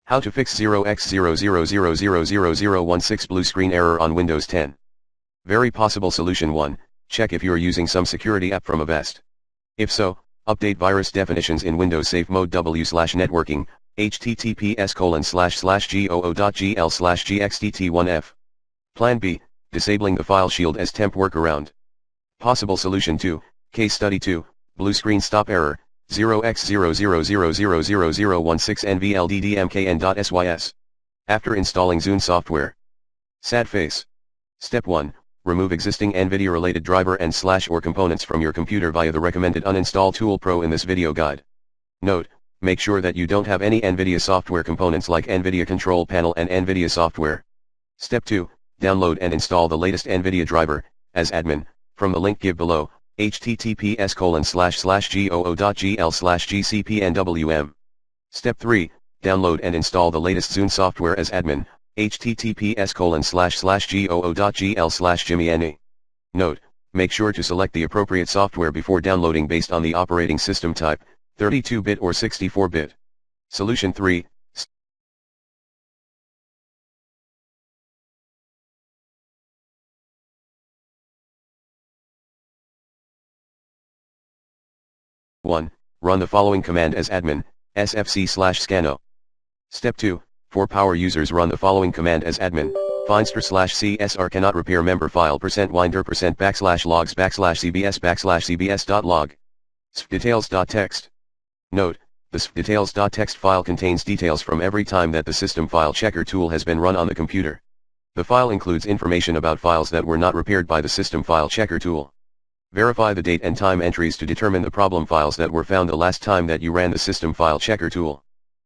How to fix 0x00000016 blue screen error on Windows 10. Very possible solution 1, check if you're using some security app from a best. If so, update virus definitions in Windows Safe Mode w/networking, https://goo.gl/gxdt1f. Plan B, disabling the file shield as temp workaround. Possible solution 2, case study 2, blue screen stop error, 0x00000016 nvlddmkn.sys. After installing Zune software. Sad face. Step 1, remove existing NVIDIA-related driver and /or components from your computer via the recommended Uninstall Tool Pro in this video guide. Note, make sure that you don't have any NVIDIA software components like NVIDIA Control Panel and NVIDIA software. Step 2, download and install the latest NVIDIA driver, as admin, from the link given below, https://goo.gl/gcpnwm. Step 3, download and install the latest Zune software as admin, https://goo.gl/jimmyne. Note, make sure to select the appropriate software before downloading based on the operating system type, 32-bit or 64-bit. Solution 3, 1. Run the following command as admin, sfc/scano. Step 2, for power users run the following command as admin, finster/csr cannot repair member file %winder%\logs\cbs/cbs.log. sfdetails.txt. Note, the sfdetails.txt file contains details from every time that the system file checker tool has been run on the computer. The file includes information about files that were not repaired by the system file checker tool. Verify the date and time entries to determine the problem files that were found the last time that you ran the system file checker tool.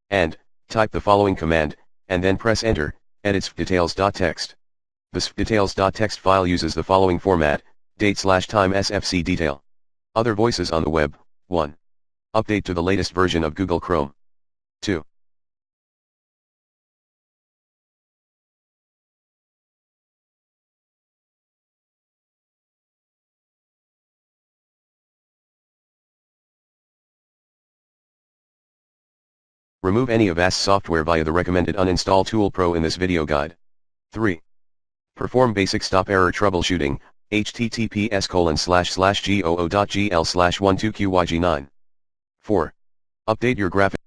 And, type the following command, and then press enter, edit sfdetails.txt. The sfdetails.txt file uses the following format, date/time sfc detail. Other voices on the web, 1. Update to the latest version of Google Chrome. 2. Remove any Avast software via the recommended Uninstall Tool Pro in this video guide. 3. Perform basic stop error troubleshooting, https://goo.gl/12qyg9. 4. Update your graphic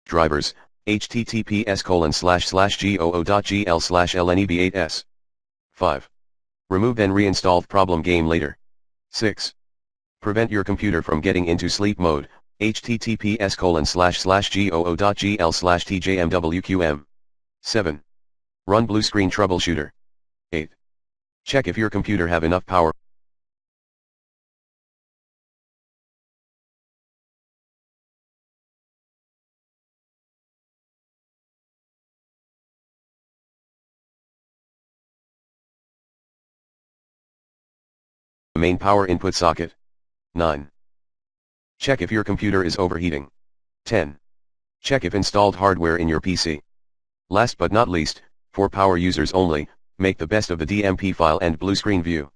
drivers, https://goo.gl/lneb8s. 5. Remove and reinstall problem game later. 6. Prevent your computer from getting into sleep mode, https://goo.gl/tjmwqm. 7. Run blue screen troubleshooter. 8. Check if your computer have enough power. Main power input socket. 9. Check if your computer is overheating. 10. Check if installed hardware in your PC. Last but not least, for power users only, make the best of the DMP file and blue screen view.